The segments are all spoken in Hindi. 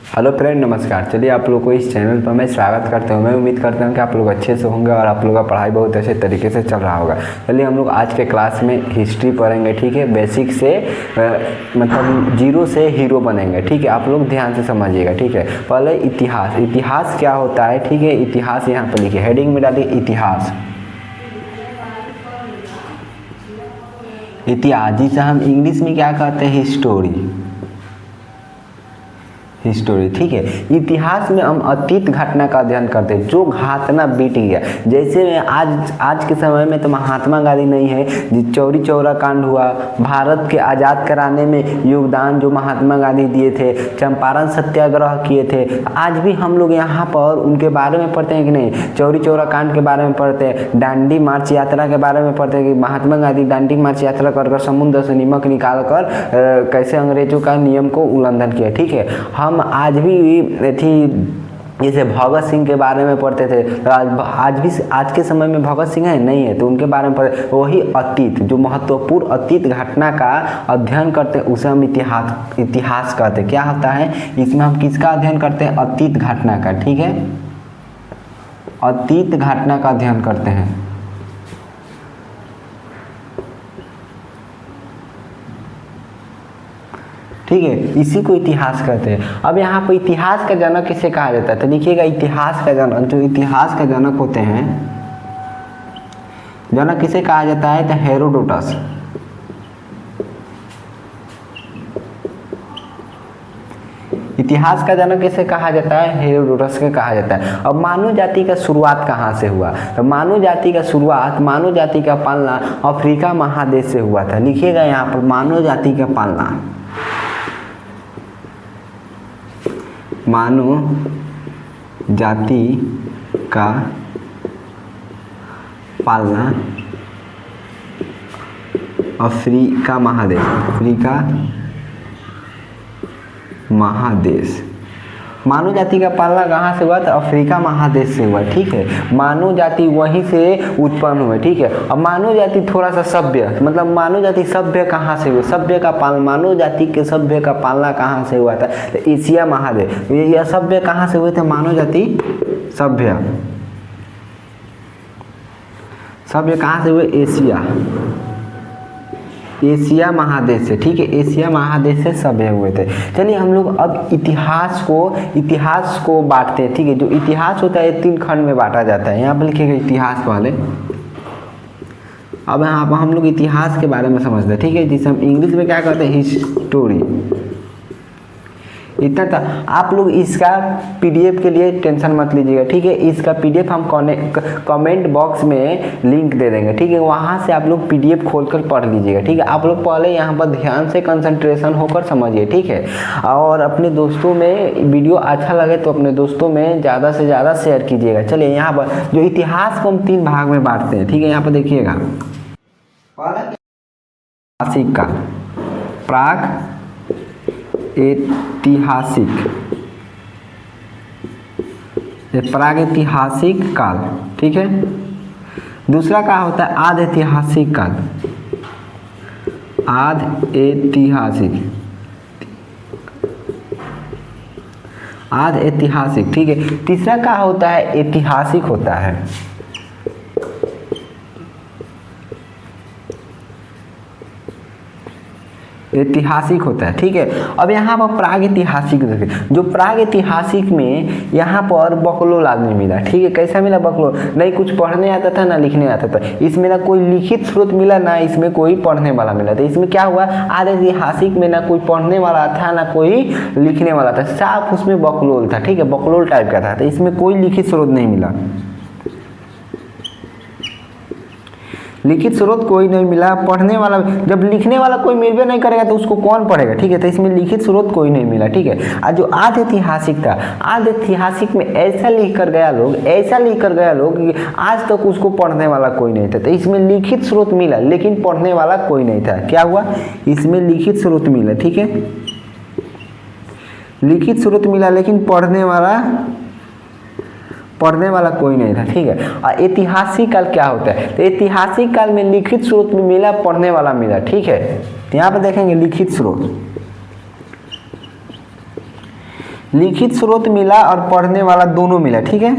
हेलो फ्रेंड, नमस्कार। चलिए आप लोग को इस चैनल पर मैं स्वागत करता हूं। मैं उम्मीद करता हूं कि आप लोग अच्छे से होंगे और आप लोग का पढ़ाई बहुत अच्छे तरीके से चल रहा होगा। चलिए हम लोग आज के क्लास में हिस्ट्री पढ़ेंगे, ठीक है। बेसिक से मतलब जीरो से हीरो बनेंगे, ठीक है। आप लोग ध्यान से समझिएगा, ठीक है। पहले इतिहास। इतिहास क्या होता है, ठीक है। इतिहास यहाँ पर लिखिए, हेडिंग में डालिए इतिहास। इतिहास जिसे हम इंग्लिश में क्या कहते हैं, हिस्टोरी। हिस्टोरी, ठीक है। इतिहास में हम अतीत घटना का अध्ययन करते हैं, जो घटना बीत गया। जैसे आज के समय में तो महात्मा गांधी नहीं है, चौरी चौरा कांड हुआ, भारत के आज़ाद कराने में योगदान जो महात्मा गांधी दिए थे, चंपारण सत्याग्रह किए थे। आज भी हम लोग यहाँ पर उनके बारे में पढ़ते हैं कि नहीं, चौरी चौरा कांड के बारे में पढ़ते हैं, दांडी मार्च यात्रा के बारे में पढ़ते हैं कि महात्मा गांधी दांडी मार्च यात्रा कर समुद्र से नमक निकाल कर कैसे अंग्रेजों का नियम को उल्लंघन किया, ठीक है। हम आज भी थी जैसे भगत सिंह के बारे में पढ़ते थे। आज के समय में भगत सिंह है नहीं है, तो उनके बारे में पढ़ते। वही अतीत, जो महत्वपूर्ण अतीत घटना का अध्ययन करते हैं, उसे हम इतिहास कहते हैं। क्या होता है इसमें, हम किसका अध्ययन करते हैं, अतीत घटना का, ठीक है। अतीत घटना का अध्ययन करते हैं। ठीक है, इसी को इतिहास कहते हैं। अब यहाँ पर इतिहास का जनक किसे कहा जाता है, तो लिखिएगा इतिहास का जनक, जो इतिहास का जनक होते हैं, जनक किसे कहा जाता है, तो हेरोडोटस। इतिहास का जनक किसे कहा जाता है, हेरोडोटस के कहा जाता है। अब मानव जाति का शुरुआत कहाँ से हुआ, तो मानव जाति का शुरुआत, मानव जाति का पालना अफ्रीका महादेश से हुआ था। लिखिएगा यहाँ पर मानव जाति का पालना, मानव जाति का पालना अफ्रीका महादेश, अफ्रीका महादेश। मानव जाति का पालना कहाँ से हुआ, तो अफ्रीका महादेश से हुआ, ठीक है। मानव जाति वहीं से उत्पन्न हुए, ठीक है। अब मानव जाति थोड़ा सा सभ्य, मतलब मानव जाति सभ्य कहाँ से हुआ, सभ्य का पालना, मानव जाति के सभ्य का पालना कहाँ से हुआ था, तो एशिया महादेश। यह सभ्य कहाँ से हुए थे, मानव जाति सभ्य, सभ्य कहाँ से हुए, एशिया, एशिया महादेश से, ठीक है। एशिया महादेश से सभ्य हुए थे। चलिए हम लोग अब इतिहास को बांटते हैं, ठीक है। जो इतिहास होता है 3 खंड में बांटा जाता है। यहाँ पर लिखिएगा इतिहास पहले। अब यहाँ पर हम लोग इतिहास के बारे में समझते हैं, ठीक है, जिसे हम इंग्लिश में क्या कहते हैं, हिस्टोरी। इतना था। आप लोग इसका पीडीएफ के लिए टेंशन मत लीजिएगा, ठीक है। इसका पीडीएफ हम कमेंट बॉक्स में लिंक दे देंगे, ठीक है। वहाँ से आप लोग पीडीएफ खोलकर पढ़ लीजिएगा, ठीक है। आप लोग पहले यहाँ पर ध्यान से कंसंट्रेशन होकर समझिए, ठीक है। और अपने दोस्तों में वीडियो अच्छा लगे तो अपने दोस्तों में ज़्यादा से ज़्यादा शेयर कीजिएगा। चलिए यहाँ पर जो इतिहास को हम 3 भाग में बांटते हैं, ठीक है। यहाँ पर देखिएगा, ऐतिहासिक काल, प्राक ऐतिहासिक, प्रागैतिहासिक काल, ठीक है। दूसरा क्या होता है, आध ऐतिहासिक काल, आध ऐतिहासिक, आध ऐतिहासिक, ठीक है। तीसरा क्या होता है, ऐतिहासिक होता है। ऐतिहासिक होता है, ठीक है। अब यहाँ पर प्रागैतिहासिक देखिए, जो प्रागैतिहासिक में यहाँ पर बकलोल आदमी मिला, ठीक है। कैसा मिला, बकलोल, नहीं कुछ पढ़ने आता था ना लिखने आता था। इसमें ना कोई लिखित स्रोत मिला, ना इसमें कोई पढ़ने वाला मिला। तो इसमें क्या हुआ, आध ऐतिहासिक में ना कोई पढ़ने वाला था ना कोई लिखने वाला था, साफ उसमें बकलोल था, ठीक है, बकलोल टाइप का था। तो इसमें कोई लिखित स्रोत नहीं मिला, लिखित स्रोत कोई नहीं मिला। पढ़ने वाला, जब लिखने वाला कोई मिलबे नहीं करेगा तो उसको कौन पढ़ेगा, ठीक है। तो इसमें लिखित स्रोत कोई नहीं मिला, ठीक है। और जो आध ऐतिहासिक था, आध ऐतिहासिक में ऐसा लिख कर गया लोग कि आज तक उसको पढ़ने वाला कोई नहीं था। तो इसमें लिखित स्रोत मिला लेकिन पढ़ने वाला कोई नहीं था। क्या हुआ, इसमें लिखित स्रोत मिला, ठीक है, लिखित स्रोत मिला लेकिन पढ़ने वाला कोई नहीं था, ठीक है। और ऐतिहासिक काल क्या होता है, तो ऐतिहासिक काल में लिखित स्रोत में मिला, पढ़ने वाला मिला, ठीक है। यहाँ पर देखेंगे लिखित स्रोत, लिखित स्रोत मिला और पढ़ने वाला दोनों मिला, ठीक है।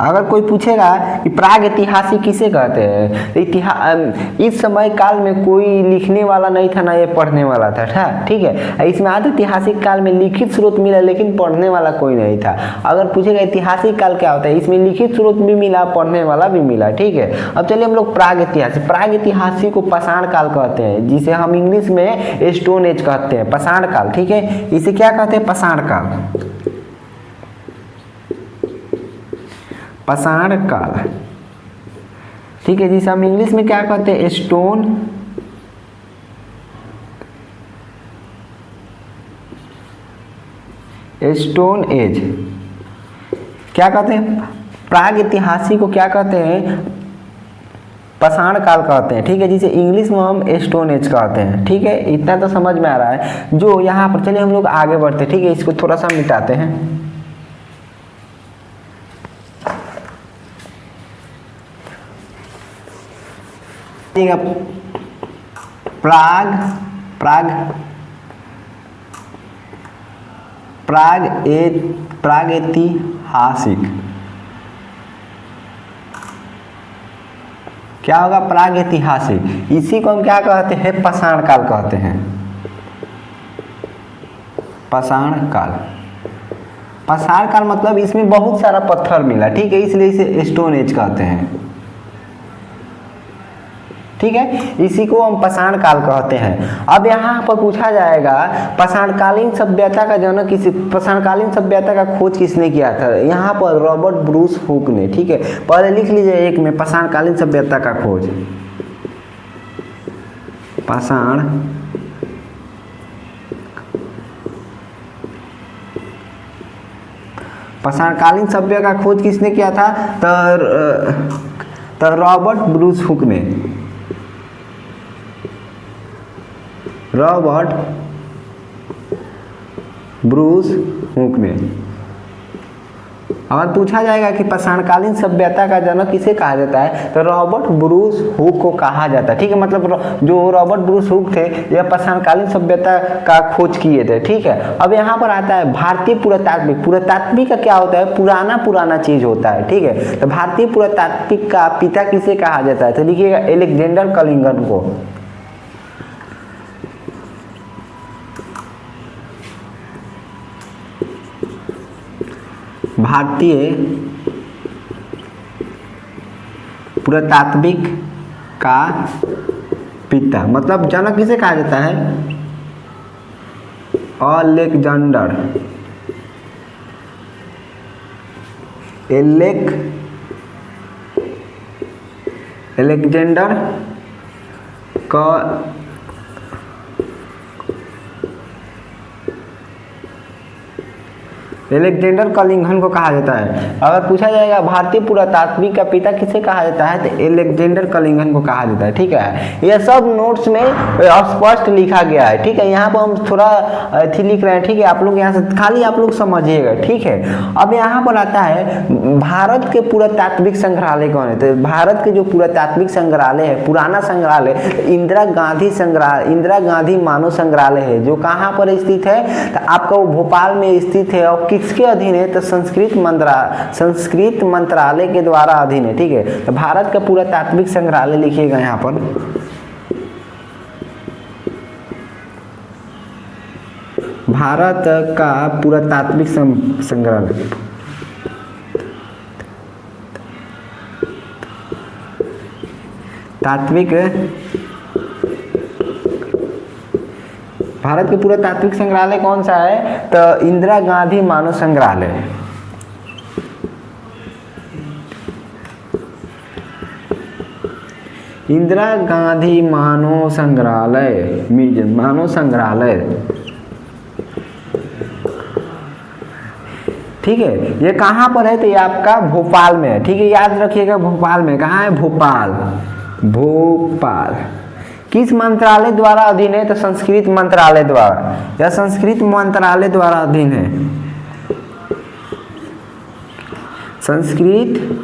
अगर कोई पूछेगा कि प्राग ऐतिहासिक किसे कहते हैं, इस समय काल में कोई लिखने वाला नहीं था ना ये पढ़ने वाला था, ठीक है। इसमें आदि ऐतिहासिक काल में लिखित स्रोत मिला लेकिन पढ़ने वाला कोई नहीं था। अगर पूछेगा ऐतिहासिक काल क्या होता है, इसमें लिखित स्रोत भी मिला, पढ़ने वाला भी मिला, ठीक है। अब चलिए हम लोग प्राग ऐतिहासिक को पाषाण काल कहते हैं, जिसे हम इंग्लिश में स्टोन एज कहते हैं, पाषाण काल, ठीक है। इसे क्या कहते हैं, पाषाण काल, पाषाण काल, ठीक है। जिसे हम इंग्लिश में क्या कहते हैं, स्टोन एज क्या कहते हैं, प्राग ऐतिहासिक को क्या कहते हैं, पाषाण काल कहते हैं, ठीक है। जिसे इंग्लिश में हम स्टोन एज कहते हैं, ठीक है। इतना तो समझ में आ रहा है। जो यहाँ पर, चलिए हम लोग आगे बढ़ते हैं, ठीक है। इसको थोड़ा सा मिटाते हैं। प्राग ऐतिहासिक क्या होगा, प्राग ऐतिहासिक। इसी को हम क्या कहते हैं, पाषाण काल कहते हैं, पाषाण काल। पाषाण काल मतलब इसमें बहुत सारा पत्थर मिला, ठीक है, इसलिए इसे स्टोन एज कहते हैं, ठीक है। इसी को हम पाषाण काल कहते हैं। अब यहाँ पर पूछा जाएगा पाषाणकालीन सभ्यता का जनक किसी, पाषाणकालीन सभ्यता का खोज किसने किया था। यहाँ पर रॉबर्ट ब्रूस हुक ने, ठीक है। पहले लिख लीजिए एक में, पाषाणकालीन सभ्यता का खोज, पाषाणकालीन सभ्यता का खोज किसने किया था, तो रॉबर्ट ब्रूस हुक ने, रॉबर्ट ब्रूस हुक ने। अगर पूछा जाएगा कि पाषाणकालीन सभ्यता का जनक किसे कहा जाता है, तो रॉबर्ट ब्रूस हुक को कहा जाता है, ठीक है। मतलब जो रॉबर्ट ब्रूस हुक थे यह पाषाणकालीन सभ्यता का खोज किए थे, ठीक है। अब यहाँ पर आता है भारतीय पुरातात्विक। पुरातात्विक का क्या होता है, पुराना चीज होता है, ठीक है। तो भारतीय पुरातात्विक का पिता किसे कहा जाता है, तो लिखिएगा अलेक्जेंडर कलिंगन को। भारतीय पुरातात्विक का पिता, मतलब जनक किसे कहा जाता है, अलेक्जेंडर कलिंगन को कहा जाता है। अगर पूछा जाएगा भारतीय पुरातात्विक का पिता किसे कहा जाता है, तो अलेक्जेंडर कलिंगन को कहा जाता है, ठीक है। यह सब नोट्स में स्पष्ट लिखा गया है, ठीक है। यहाँ पर हम थोड़ा लिख रहे हैं, ठीक है। आप लोग यहाँ से खाली आप लोग समझिएगा, ठीक है। अब यहाँ पर आता है भारत के पुरातात्विक संग्रहालय कौन है, तो भारत के जो पुरातात्विक संग्रहालय है, पुराना संग्रहालय इंदिरा गांधी मानव संग्रहालय है, जो कहाँ पर स्थित है, तो आपका वो भोपाल में स्थित है। और किसके अधीन है, तो संस्कृत मंत्रालय के द्वारा अधीन है, ठीक है। तो भारत का पुरातात्विक संग्रहालय लिखिएगा यहाँ पर, भारत का पुरातात्विक संग्रहालय, भारत के पुरातात्विक संग्रहालय कौन सा है, तो इंदिरा गांधी मानव संग्रहालय। इंदिरा गांधी मानव संग्रहालय, ठीक है। ये कहाँ पर है, तो ये आपका भोपाल में है, ठीक है। याद रखिएगा भोपाल में, कहाँ है, भोपाल। किस मंत्रालय द्वारा अधीन है, तो संस्कृत मंत्रालय द्वारा, या संस्कृत मंत्रालय द्वारा अधीन है, संस्कृत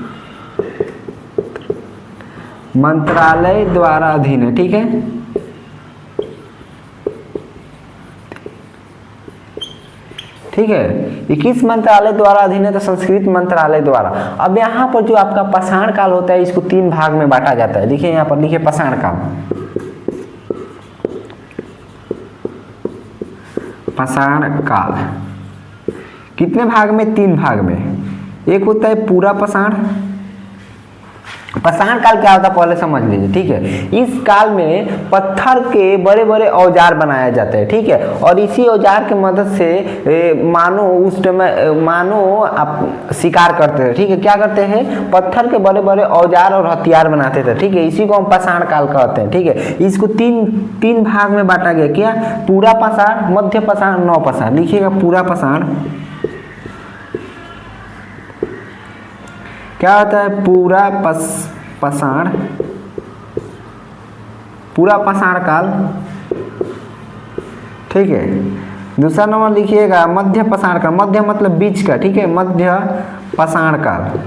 मंत्रालय द्वारा अधीन है, ठीक है। ठीक है, ये किस मंत्रालय द्वारा अधीन है? तो संस्कृत मंत्रालय द्वारा। अब यहाँ पर जो आपका पाषाण काल होता है इसको 3 भाग में बांटा जाता है। देखिए यहाँ पर लिखिए पाषाण काल, पाषाण काल कितने भाग में? 3 भाग में। एक होता है पूरा पाषाण। पाषाण काल क्या होता है पहले समझ लीजिए, ठीक है। इस काल में पत्थर के बड़े बड़े औजार बनाए जाते हैं, ठीक है, और इसी औजार की मदद से मानो उस मानो आप शिकार करते थे, ठीक है। क्या करते हैं? पत्थर के बड़े बड़े औजार और हथियार बनाते थे, ठीक है। इसी को हम पाषाण काल कहते हैं, ठीक है। इसको तीन भाग में बांटा गया। क्या? पूरा पाषाण, मध्य पाषाण, नव पाषाण। लिखिएगा पूरा पाषाण। क्या होता है? पूरा पाषाण, पूरा पाषाण काल, ठीक है। दूसरा नंबर लिखिएगा मध्य पाषाण काल। मध्य मतलब बीच का, ठीक है, मध्य पाषाण काल,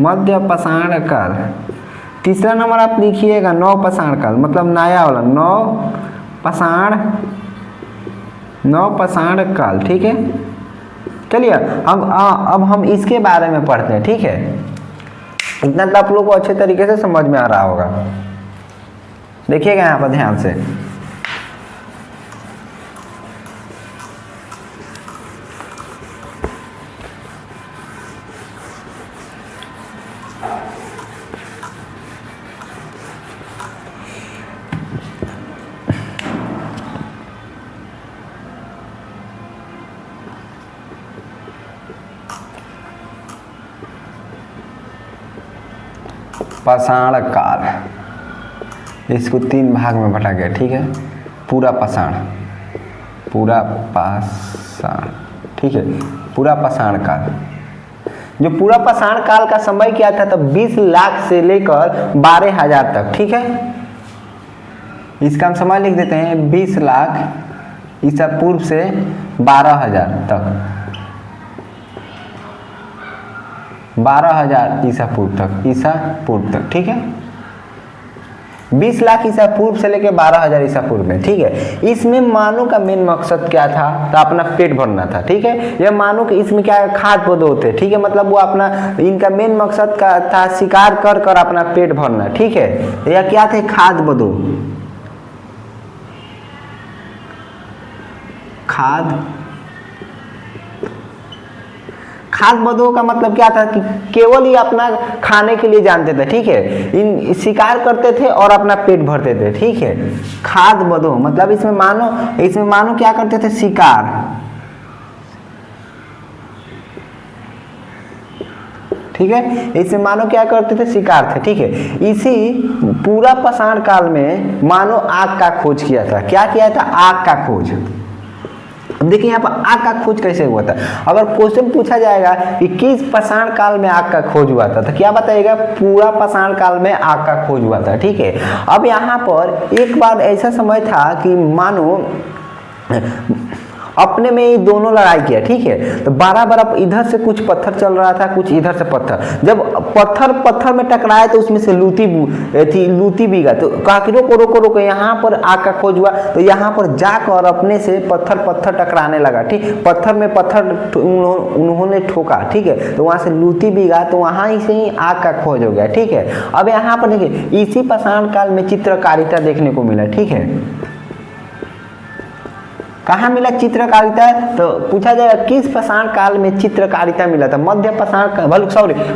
मध्य पाषाण काल। तीसरा नंबर आप लिखिएगा नव पाषाण काल, मतलब नया वाला, नव पाषाण काल, ठीक है। चलिए अब हम इसके बारे में पढ़ते हैं, ठीक है। इतना तो आप लोगों को अच्छे तरीके से समझ में आ रहा होगा। देखिएगा यहाँ पर ध्यान से, पाषाण काल, इसको 3 भाग में बांटा गया, ठीक है। पूरा पाषाण, ठीक है, पूरा पाषाण काल। जो पूरा पाषाण काल का समय क्या था? तब 20 लाख से लेकर 12,000 तक, ठीक है। इसका हम समय लिख देते हैं 20 लाख ईसा पूर्व से 12,000 तक, 12,000 ईसा पूर्व तक, ठीक है। 20 लाख ईसा पूर्व से लेकर 12,000 ईसा पूर्व में, ठीक है। इसमें मानव का मेन मकसद क्या था? तो अपना पेट भरना था, ठीक है। यह मानव के इसमें क्या खाद्य पदार्थ होते, ठीक है, मतलब वो अपना, इनका मेन मकसद का था शिकार कर अपना पेट भरना, ठीक है। यह क्या थे? खाद्य पदार्थ, खाद्य पदार्थों का मतलब क्या था कि केवल ही अपना खाने के लिए जानते थे, ठीक है। इन शिकार करते थे और अपना पेट भरते थे, ठीक है। खाद्य पदार्थ मतलब इसमें मानो क्या करते थे? शिकार, ठीक है। इसमें मानो क्या करते थे? शिकार थे, ठीक है। इसी पूरा पाषाण काल में मानो आग का खोज किया था। क्या किया था? आग का खोज। अब देखिए यहाँ पर आग का खोज कैसे हुआ था। अगर क्वेश्चन पूछा जाएगा कि किस पाषाण काल में आग का खोज हुआ था, तो क्या बताइएगा? पूरा पाषाण काल में आग का खोज हुआ था, ठीक है। अब यहाँ पर एक बार ऐसा समय था कि मानो अपने में ये दोनों लड़ाई किया, ठीक है। तो बराबर इधर से कुछ पत्थर चल रहा था, कुछ इधर से पत्थर। जब पत्थर में टकराए तो उसमें से लूटी बिगा। तो कहा कि रोको, यहाँ पर आग का खोज हुआ। तो यहाँ पर जाकर अपने से पत्थर टकराने लगा, ठीक। पत्थर में पत्थर उन्होंने ठोका, ठीक है। तो वहां से लूटी बिगा, तो वहां से ही आग का खोज हो गया, ठीक है। अब यहाँ पर देखिए इसी पाषाण काल में चित्रकारिता देखने को मिला, ठीक है। कहाँ मिला चित्रकारिता? तो पूछा जाएगा किस पाषाण काल में चित्रकारिता मिला था? मध्य पाषाण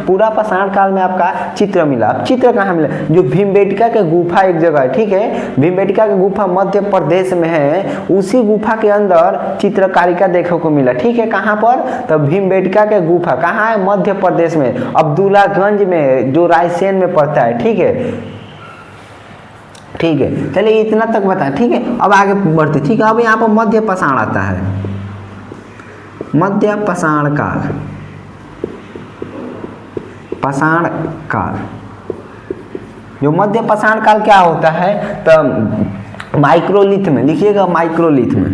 पूरा पाषाण काल में आपका चित्र मिला। अब चित्र कहाँ मिला? जो भीमबेटका के गुफा एक जगह है, ठीक है। भीमबेटका की गुफा मध्य प्रदेश में है। उसी गुफा के अंदर चित्रकारिता देखने को मिला, ठीक है। कहाँ पर? तो भीमबेटका के गुफा कहाँ है? मध्य प्रदेश में, अब्दुल्लागंज में, जो रायसेन में पड़ता है, ठीक है। ठीक है, चलिए इतना तक बता, ठीक है। अब आगे बढ़ते, ठीक है। अब यहाँ पर मध्य पाषाण आता है, मध्य पाषाण काल, पाषाण काल। जो मध्य पाषाण काल क्या होता है? तो माइक्रोलिथ में लिखिएगा, माइक्रोलिथ में,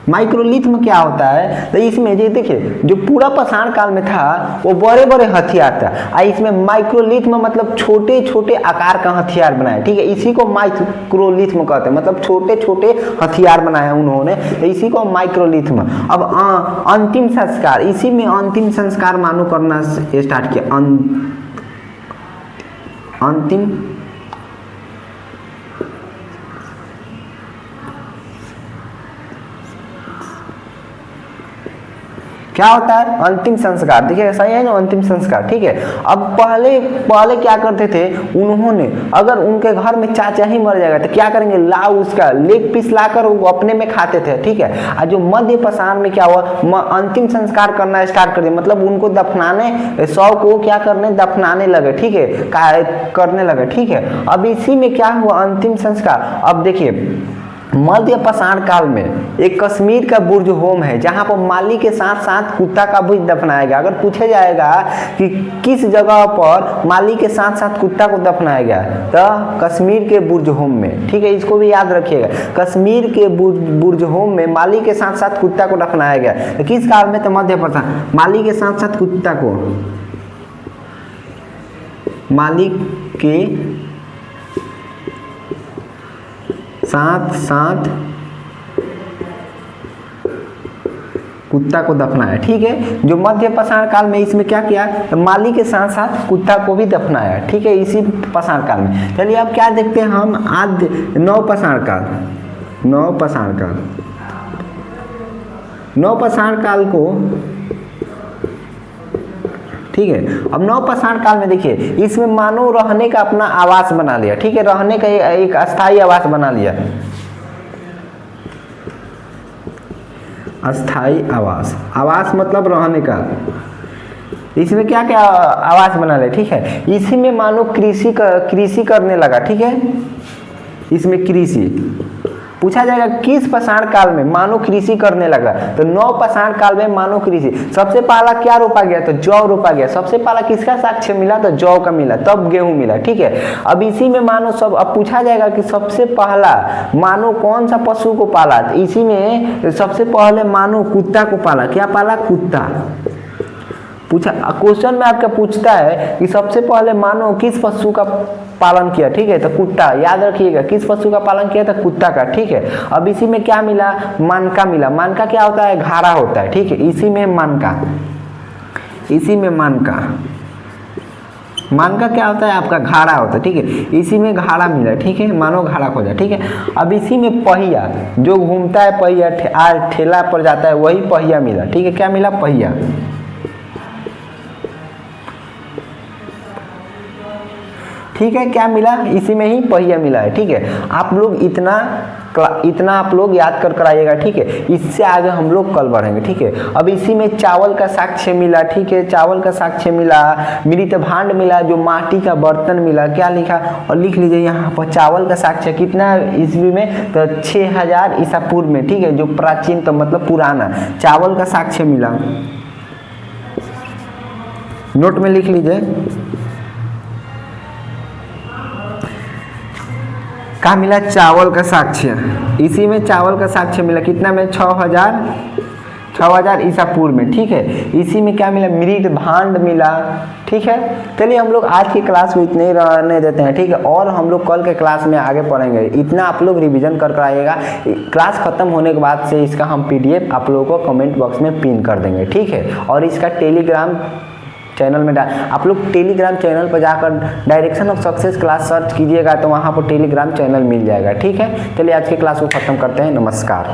माइक्रोलिथ में क्या होता है, तो इसमें ये देखिए जो पूरा पाषाण काल में था वो बड़े बड़े हथियार था, इसमें माइक्रोलिथ में मतलब छोटे छोटे आकार का हथियार बनाया, ठीक है, इसी को माइक्रोलिथ में कहते हैं, मतलब छोटे छोटे हथियार बनाए उन्होंने, तो इसी को माइक्रोलिथ में। अब अंतिम संस्कार, इसी में अंतिम संस्कार मानो करना स्टार्ट किया, अंतिम क्या होता है, अंतिम संस्कार, देखिए सही है ना, अंतिम संस्कार, ठीक है। अब पहले क्या करते थे उन्होंने, अगर उनके घर में चाचा ही मर जाएगा तो क्या करेंगे, उसका लेग पीस लाकर वो अपने में खाते थे, ठीक है। और जो मध्य पाषाण में क्या हुआ, अंतिम संस्कार करना स्टार्ट कर दिया, मतलब उनको दफनाने, शव को क्या करने, दफनाने लगे, ठीक है, करने लगे, ठीक है। अब इसी में क्या हुआ, अंतिम संस्कार। अब देखिए मध्य पाषाण काल में एक कश्मीर का बुर्ज होम है जहां पर माली के साथ साथ कुत्ता का भी दफनाया गया। अगर पूछा जाएगा कि किस जगह पर माली के साथ साथ कुत्ता को दफनाया गया, तो कश्मीर के बुर्ज होम में, ठीक है, इसको भी याद रखिएगा, कश्मीर के बुर्ज होम में माली के साथ साथ कुत्ता को दफनाया गया। तो किस काल में, तो मध्य पाषाण, माली के साथ साथ कुत्ता को, माली के साथ साथ कुत्ता को दफनाया, ठीक है। जो मध्य पाषाण काल में इसमें क्या किया, तो माली के साथ साथ कुत्ता को भी दफनाया, ठीक है, इसी पाषाण काल में। चलिए अब क्या देखते हैं हम, आद्य नव पाषाण काल, नव पाषाण काल, नव पाषाण काल को, ठीक है। अब नव पाषाण काल में देखिए इसमें मानव रहने का अपना आवास बना लिया, ठीक है, रहने का एक अस्थाई आवास बना लिया, अस्थाई आवास, आवास मतलब रहने का, इसमें क्या क्या आवास बना लिया, ठीक है। इसी में मानव कृषि करने लगा, ठीक है, इसमें कृषि पूछा जाएगा किस पाषाण काल में मानव कृषि करने लगा, तो नव पाषाण काल में मानव कृषि। सबसे पहला क्या रोपा गया, तो जौ रोपा गया, सबसे पहला किसका साक्ष्य मिला, तो जौ का मिला, तब गेहूं मिला, ठीक है। अब इसी में मानव सब, अब पूछा जाएगा कि सबसे पहला मानव कौन सा पशु को पाला, तो इसी में सबसे पहले मानव कुत्ता को पाला, क्या पाला, कुत्ता। पूछा क्वेश्चन में आपका पूछता है कि सबसे पहले मानव किस पशु का पालन किया, ठीक है, तो कुत्ता, याद रखिएगा किस पशु का पालन किया था, कुत्ता का, ठीक है। अब इसी में क्या मिला, मानका मिला, मानका क्या होता है, घाड़ा होता है, ठीक है, इसी में मानका, इसी में मानका, मानका क्या होता है आपका, घाड़ा होता है, ठीक है, इसी में घाड़ा मिला, ठीक है, मानव घाड़ा खोजा, ठीक है। अब इसी में पहिया, जो घूमता है पहिया, ठेला पर जाता है, वही पहिया मिला, ठीक है, क्या मिला, पहिया, ठीक है, क्या मिला, इसी में ही पहिया मिला है, ठीक है। आप लोग इतना आप लोग याद कर आइएगा, ठीक है, इससे आगे हम लोग कल बढ़ेंगे, ठीक है। अब इसी में चावल का साक्ष्य मिला, ठीक है, चावल का साक्ष्य मिला, मृत भांड मिला, जो माटी का बर्तन मिला, क्या लिखा, और लिख लीजिए यहाँ पर चावल का साक्ष्य कितना ईस्वी में, तो 6000 ईसा पूर्व में, ठीक है, जो प्राचीन तो मतलब पुराना चावल का साक्ष्य मिला, नोट में लिख लीजिए, क्या मिला, चावल का साक्ष्य, इसी में चावल का साक्ष्य मिला, कितना में, 6000 ईसा पूर्व में, ठीक है। इसी में क्या मिला, मृत भांड मिला, ठीक है। चलिए हम लोग आज की क्लास को इतने ही रहने देते हैं, ठीक है, और हम लोग कल के क्लास में आगे पढ़ेंगे। इतना आप लोग रिवीजन कर आइएगा, क्लास खत्म होने के बाद से इसका हम PDF आप लोगों को कमेंट बॉक्स में पिन कर देंगे, ठीक है। और इसका टेलीग्राम चैनल में आप लोग टेलीग्राम चैनल पर जाकर direction of success class search कीजिएगा, तो वहाँ पर टेलीग्राम चैनल मिल जाएगा, ठीक है। चलिए आज की क्लास को खत्म करते हैं, नमस्कार।